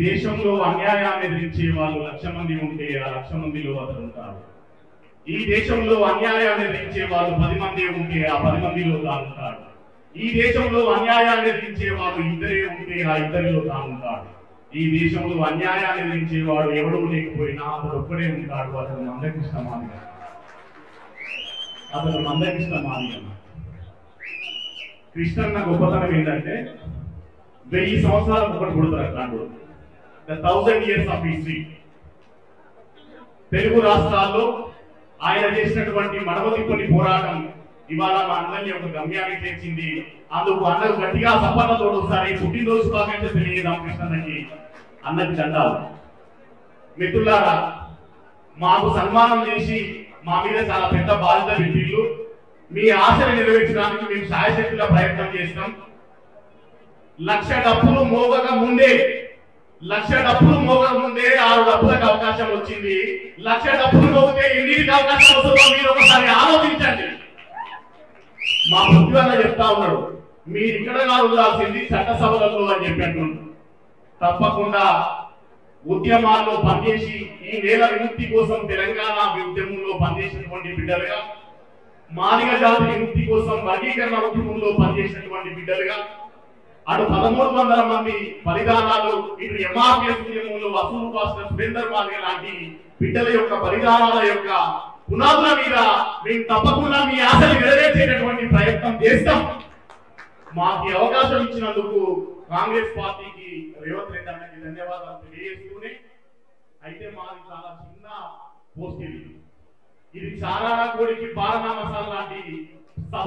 దేశంలో అన్యాయాన్ని ఎదిరించే వాళ్ళు 1,00,000 మంది ఉంటే ఆ 1,00,000 మందిలో అతను ఉంటాడు. ఈ దేశంలో అన్యాయాన్ని ఎదిరించే వాళ్ళు 10 మంది ఉంటే ఆ 10 మందిలో తాను ఉంటాడు. ఈ దేశంలో అన్యాయాన్ని ఎదిరించే వాళ్ళు 2 ఉంటే ఆ 2లో తాను ఉంటాడు. ఈ దేశంలో అన్యాయాన్ని ఎదిరించేవాడు ఎవడూ లేకపోయినా అతడు ఒక్కడే ఉంటాడు. అతను మందకృష్ణ మాదిగ. కృష్ణన్న గొప్పతనం ఏంటంటే 1000 సంవత్సరాలకు ఒకటి పుడతారు అట్లాంటి. The 1000 years of history. Telugu రాష్ట్రాల్లో ఆయన చేసినటువంటి మడవతిప్పని పోరాటం ఇవాళ మా అందరినీ ఒక గమ్యాన్ని చేర్చింది. అందుకు అన్నకు గట్టిగా సపన్నతో ఒకసారి పుట్టినరోజు శుభాకాంక్షలు తెలియజేద్దాం కృష్ణన్నకి. అన్నకి దండాలు. మిత్రులారా, మాకు సన్మానం చేసి మా మీద చాలా పెద్ద బాధ్యత పెట్టిళ్ళు. మీ ఆశలు నెరవేర్చడానికి మేము శాయశక్తుల ప్రయత్నం చేస్తాం. 1,00,000 డప్పులు మోగక ముందే 6 డప్పులకు అవకాశం వచ్చింది. 1,00,000 డప్పులు మోగితే ఎన్నిటికి అవకాశం వస్తుందో మీరు ఒకసారి ఆలోచించండి. మా బుద్ధివల్ల చెప్తా ఉన్నాడు, మీరు ఇక్కడ ఉండాల్సింది చట్టసభలలో అని చెప్పి అంటున్నాడు. తప్పకుండా ఉద్యమాల్లో పనిచేసి ఈ నేల విముక్తి కోసం తెలంగాణ ఉద్యమంలో పనిచేసినటువంటి బిడ్డలుగా, మాదిగ జాతి విముక్తి కోసం వర్గీకరణ ఉద్యమంలో పనిచేసినటువంటి బిడ్డలుగా, అటు 1300 మంది బలిదానాలు, ఇటు ఎంఆర్పిఎస్ ఉద్యమంలో వసూలు పాసిన సురేందర్ మాదిగ లాంటి బిడ్డల యొక్క బలిదానాల యొక్క పునాదుల మీద మేము తప్పకుండా మీ ఆశలు నెరవేర్చేటటువంటి ప్రయత్నం చేస్తాం. మాకు అవకాశం ఇచ్చినందుకు కాంగ్రెస్ పార్టీకి, రేవంత్ రెడ్డి అన్నకి ధన్యవాదాలు తెలియజేస్తూనే, అయితే మాది చాలా చిన్న పోస్ట్. ఇది చారానా కోడికి బారనా మసాలా లాంటి సభ.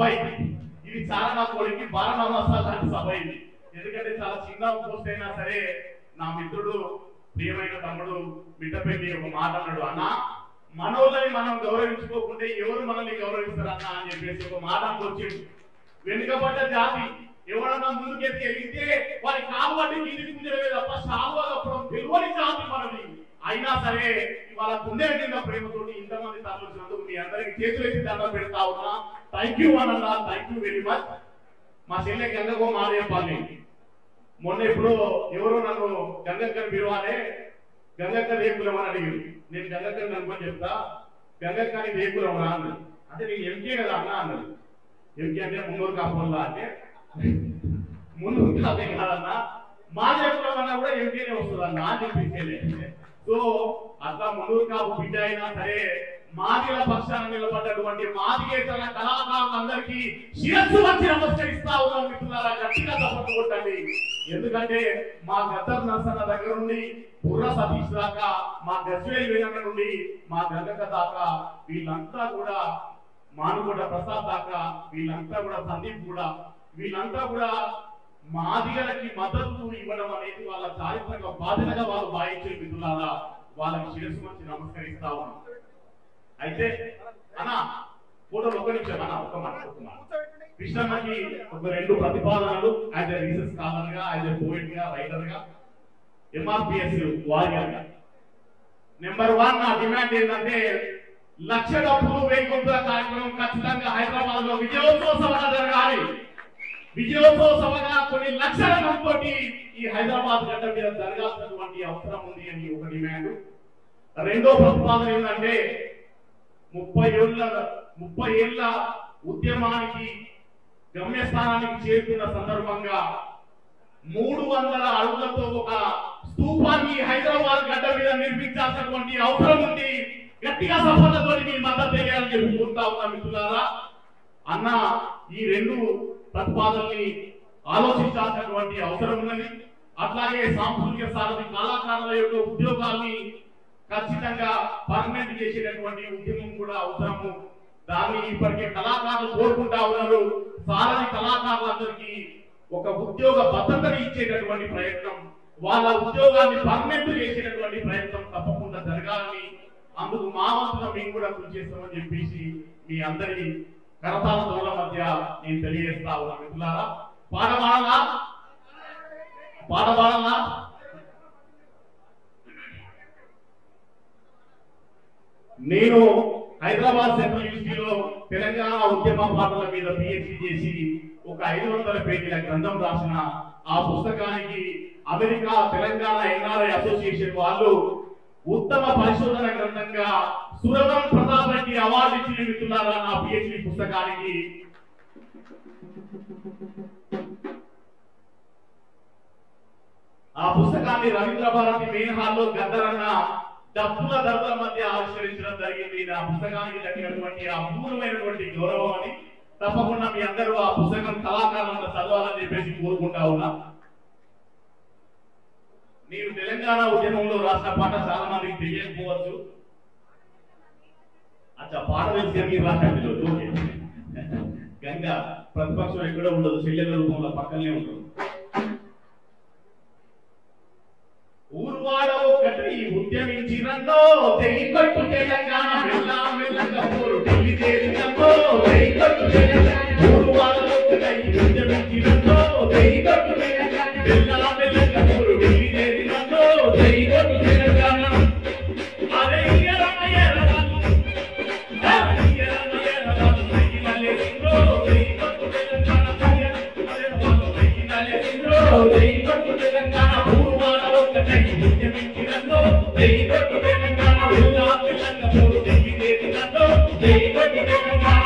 ఇది చారానా కోడికి బారనా మసాలా లాంటి సభ. ఇది ఎందుకంటే చాలా చిన్న పోస్ట్ అయినా సరే నా మిత్రుడు ప్రియమైన తమ్ముడు మిట్టపెట్టి ఒక మాట అన్నాడు, అన్న మనోళ్ళని మనం గౌరవించుకోకుంటే ఎవరు మనల్ని గౌరవిస్తారు అన్న అని చెప్పేసి ఒక మాట వచ్చింది. వెనుకబడ్డ జాతి ఎవరన్నా ముందుకెత్తి ఎగితే వారి కాలువట్టి కిందికి ముందరవే తప్ప సాగువా కప్పడం తెలియని జాతి మనది. అయినా సరే ఇవాళ గుండె నిండా ప్రేమతోటి ఇంతమంది తరలించినందుకు మీ అందరికి చేతులెత్తి దండం పెడతా ఉన్నా. థ్యాంక్ యూ అన్న, థ్యాంక్ యూ వెరీ మచ్. మా చెల్లె గంగకో మాట చెప్పాలి. మొన్న ఎప్పుడో ఎవరో నన్ను గంగక్కని పిలవాలే, గంగక్క రేపులం అని అడిగింది. నేను గంగక్కని అనుకొని చెప్తా, గంగక్కని రేపులం రా అన్నది. అంటే నేను ఎంకే కదా అన్న అన్నది. ఎంకే అంటే మున్నూరు కాపుల్లా అంటే మున్నూరు కాపే కాదన్నా, మా రేపులం అన్నా కూడా ఎంకేనే వస్తుందన్న అని చెప్పేసి. సో అట్లా మున్నూరు కాపు బిడ్డ అయినా సరే మాదిగల పక్షాన నిలబడ్డటువంటి మాదిగేతర కళాకారులందరికీ శిరస్సు వచ్చి నమస్కరిస్తా ఉన్నాం. మిత్రులారా, గట్టిగా చప్పట్లు కొట్టండి. ఎందుకంటే మా గద్దర్ నరసన్న దగ్గర నుండి బుర్ర సతీష్ దాకా, మా గజ్వేల్ వీరన్న నుండి మా గంగక్క దాకా, వీళ్ళంతా కూడా మానుకోట ప్రసాద్ దాకా, వీళ్ళంతా కూడా సందీప్ కూడా, వీళ్ళంతా కూడా మాదిగలకి మద్దతు ఇవ్వడం అనేది వాళ్ళ చారిత్రక బాధ్యతగా వాళ్ళు భావించే. మిత్రులారా, వాళ్ళకి శిరస్సు వచ్చి నమస్కరిస్తా ఉన్నాం. అయితే అన్న ఫోటోలు ఒక్క నిమిషం అన్న, ఒక మాట కృష్ణన్నకి ఒక 2 ప్రతిపాదనలు యాజ్ ఎ రీసెర్చ్ స్కాలర్ గా, యాజ్ ఎ పోయిట్ గా, రైటర్ గా, ఎంఆర్పిఎస్ వారియర్ గా. నెంబర్ 1 నా డిమాండ్ ఏంటంటే 1,00,000 డబ్బులు 1000 గొంతుల కార్యక్రమం ఖచ్చితంగా హైదరాబాద్ లో విజయోత్సవ సభగా జరగాలి. విజయోత్సవ సభగా కొన్ని లక్షల మందితోటి ఈ హైదరాబాద్ గడ్డ మీద జరగాల్సినటువంటి అవసరం ఉంది అని ఒక డిమాండ్. రెండో ప్రతిపాదన ఏంటంటే 30 ఏళ్ల ఉద్యమానికి గమ్యస్థానానికి చేరుకున్న సందర్భంగా 300 అడుగులతో ఒక స్తూపాన్ని హైదరాబాద్ గడ్డ మీద నిర్మించాల్సినటువంటి అవసరం ఉంది. గట్టిగా సఫలతో మీ మద్దతు తెలియాలని చెప్పుకుంటా ఉన్నా. మిత్రులారా, అన్న ఈ 2 ప్రతిపాదనల్ని ఆలోచించాల్సినటువంటి అవసరం ఉన్నది. అట్లాగే సాంస్కృతిక సారథి కళాకారుల యొక్క ఉద్యోగాల్ని ఖచ్చితంగా పర్మనెంట్ చేసేటటువంటి ఉద్యమం కూడా అవసరము. దాన్ని ఇప్పటికే కళాకారులు కోరుకుంటా ఉన్నారు. సారథి కళాకారులందరికీ ఒక ఉద్యోగ భద్రతని ఇచ్చేటటువంటి ప్రయత్నం, వాళ్ళ ఉద్యోగాన్ని పర్మనెంట్ చేసేటటువంటి ప్రయత్నం తప్పకుండా జరగాలని, అందుకు మా వంతున మేము కూడా కృషి చేస్తామని చెప్పేసి మీ అందరి కరతాళ ధ్వనుల మధ్య నేను తెలియజేస్తా ఉన్నా. మిత్రులారా, పాట పాడాలా? నేను హైదరాబాద్ సెంట్రల్ యూనివర్సిటీలో తెలంగాణ ఉద్యమ పాటల మీద పిహెచ్డి చేసి ఒక 500 పేజీల గ్రంథం రాసిన ఆ పుస్తకానికి అమెరికా తెలంగాణ ఎన్ఆర్ఐ అసోసియేషన్ వాళ్ళు ఉత్తమ పరిశోధన గ్రంథంగా సురవరం ప్రతాప్ రెడ్డి అవార్డు ఇచ్చిన మిత్రులారా నా పిహెచ్డి పుస్తకానికి. ఆ పుస్తకాన్ని రవీంద్ర భారతి మెయిన్ హాల్లో గద్దరన్న డబ్బుల ధరల మధ్య ఆవిష్కరించడం జరిగింది. ఆ పుస్తకానికి దక్కినటువంటి ఆ అపూర్వమైనటువంటి గౌరవం అని తప్పకుండా మీ అందరూ ఆ పుస్తకం కళాకారులను చదవాలని చెప్పేసి కోరుకుంటా ఉన్నా. నేను తెలంగాణ ఉద్యమంలో రాసిన పాట చాలా మందికి తెలియకపోవచ్చు. అచ్చా పాట తెలిసి మీరు రాకండి. గంగా ప్రతిపక్షం ఎక్కడో ఉండదు, చెల్లెల రూపంలో పక్కనే ఉంటుంది. ఊరువాడ ఒక్కటి ఉద్యమించినో జైకొట్టు తెలంగాణ వెళ్ళాం వెళ్ళంగా పోరు ఢిల్లీ చేరినో జైకొట్టు తెలంగాణ. ఊరువాడ ఒక్కటి ఉద్యమించినో జైకొట్టు తెలంగాణ వెళ్ళాం వెళ్ళంగా పోరు ఢిల్లీ చేరినో జైకొట్టు తెలంగాణ. అరే జైకొట్టు తెలంగాణ ఊరువాడ ఒక్కటి ఉద్యమించినో జైకొట్టు తెలంగాణ వెళ్ళాం వెళ్ళంగా పోరు ఢిల్లీ చేరినో జైకొట్టు తెలంగాణ.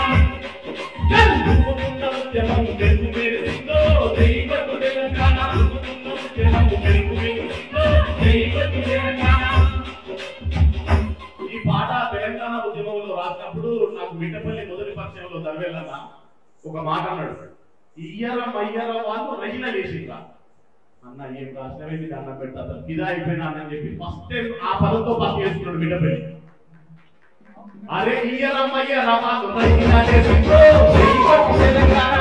ఉద్యమం వెలుగు మెరిసిందో జైకొట్టు తెలంగాణ. ఉద్యమం వెలుగు మెరిసిందో జైకొట్టు తెలంగాణ. ఈ పాట తెలంగాణ ఉద్యమంలో రాసినప్పుడు నాకు మిట్టపల్లి మొదటి పక్షంలో దర్వేలన్న ఒక మాట అన్నాడు, ఇయ్యరం అయ్యరం వాళ్ళు రహిన లేచిందా అన్న, ఏం రాసినవేది అన్న పెడతా అసలు ఫిదా అయిపోయినా అని చెప్పి ఫస్ట్ టైం ఆ పదంతో పాస్ చేసుకున్నాడు మిట్టపల్లి. అరే ఇయ్యరం అయ్యరం వాళ్ళు రహిన లేచిందో జైకొట్టు తెలంగాణ.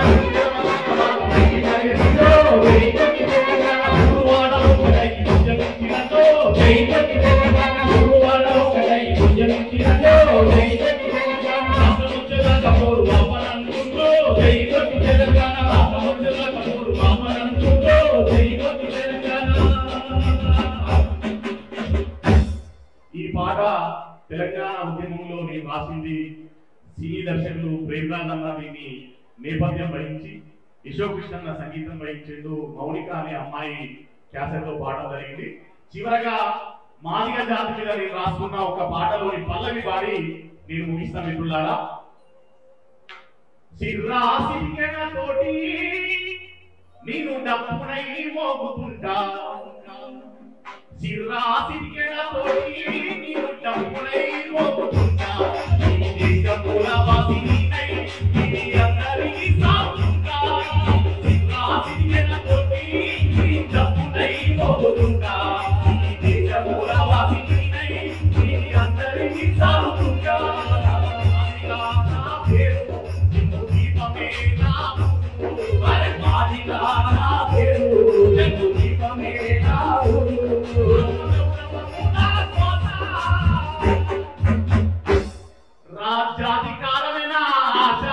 జైకొట్టు తెలంగాణ ఊరువాడ ఒక్కటై ఉద్యమించినో జైకొట్టు తెలంగాణ. ఊరువాడ ఒక్కటై ఉద్యమించినో జైకొట్టు తెలంగాణ. రాష్ట్రముచ్చదాకా పోరు వాపననుకుంటూ జైకొట్టు తెలంగాణ. రాష్ట్రముచ్చదాకా పోరు వాపననుకుంటూ జైకొట్టు తెలంగాణ. ఈ పాట తెలంగాణ ఉద్యమంలో నేను రాసింది. సినీ దర్శకులు ప్రేమరాజ్ అన్న దీన్ని నేపథ్యం వహించి, యశోక్ కృష్ణ సంగీతం వహించిండు, మౌనిక అనే అమ్మాయి క్యాసెట్లో పాడడం జరిగింది. చివరగా మాదిగ జాతి మీద నేను రాసుకున్న ఒక పాటలోని పల్లవి పాడి నేను ముగిస్తాను మిత్రులారా. సిర్రాసిరికెన తోటి నేను డప్పునై మోగుతుంటా, సిర్రాసిరికెన తోటి నేను డప్పునై మోగుతుంటా. ఈ దేశముల వాసినై ఇది అందరికీ సాగుతుంటా. సిర్రాసిరికెన తోటి నేను డప్పునై మోగుతుంటా. ఈ దేశముల వాసినై ఇది అందరికీ సాగుతుంటా. రాజ్యాధికారమైన ఆశ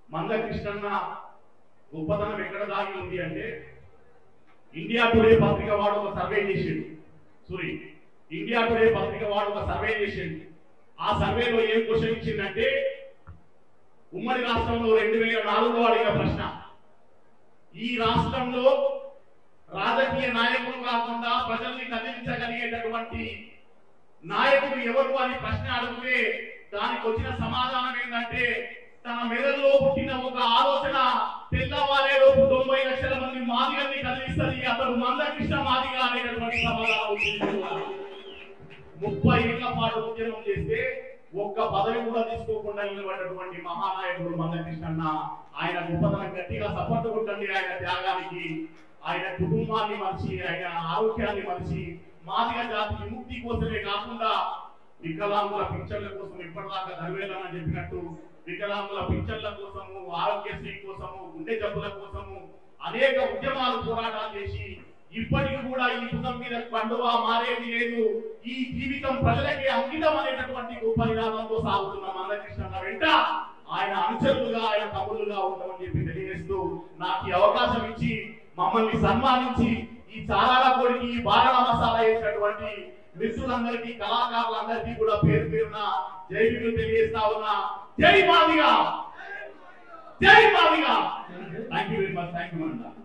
మందకృష్ణన్న గొప్పతనం ఎక్కడ దాగి ఉంది అంటే, ఇండియా టుడే పత్రిక వాడు ఒక సర్వే చేసిండు. ఇండియా టుడే పత్రిక వాడు ఒక సర్వే చేసిండు. ఆ సర్వేలో ఏం క్వశ్చన్ ఇచ్చిందంటే, ఉమ్మడి రాష్ట్రంలో 2004లో అడిగిన ప్రశ్న, ఈ రాష్ట్రంలో రాజకీయ నాయకులు కాకుండా ప్రజల్ని కదిలించగలిగేటటువంటి నాయకుడు ఎవరు అని ప్రశ్న అడిగితే దానికి వచ్చిన సమాధానం ఏంటంటే, తన మెదడులో పుట్టిన ఒక ఆలోచన తెల్లవారేలోపు 90 లక్షల మంది మాదిగల్ని కదిలిస్తుంది, అతడు మందకృష్ణ మాదిగ అనేటటువంటి సమాధానం వచ్చింది. 30 ఏళ్ల పాటు ఉద్యమం చేస్తే ఒక్క పదవి కూడా తీసుకోకుండా నిలబడినటువంటి మహానాయకుడు మందకృష్ణ. ఆయన గొప్పతనం గట్టిగా సపోర్ట్ కొట్టండి ఆయన త్యాగానికి. ఆయన కుటుంబాన్ని మరిచి, ఆయన ఆరోగ్యాన్ని మరిచి మాదిగ జాతి విముక్తి కోసమే కాకుండా వికలాంగుల పింఛన్ల కోసం ఇప్పటిదాకా ధర్వేలని చెప్పినట్టు వికలాంగుల పింఛన్ల కోసము, ఆరోగ్యశ్రీ కోసము, గుండె జబ్బుల కోసము అనేక ఉద్యమాలు పోరాటాలు చేసి ఇప్పటికి కూడా ఈ భుజం మీద పండువా మారేది లేదు, ఈ జీవితం ప్రజలకి అంకితం అనేటటువంటి గొప్ప నినాదంతో సాగుతున్న మందకృష్ణ వెంట ఆయన అనుచరులుగా, ఆయన తమ్ముళ్ళుగా ఉంటామని చెప్పి తెలియజేస్తూ నాకు ఈ అవకాశం ఇచ్చి మమ్మల్ని సన్మానించి ఈ చారాల కోడికి ఈ బారణ మసాలా వేసినటువంటి మిత్రులందరికీ, కళాకారులందరికీ కూడా పేరు పేరున జైలు తెలియజేస్తా ఉన్నా. జై మాదిగ, జై Madiga. Thank you very much. Thank you.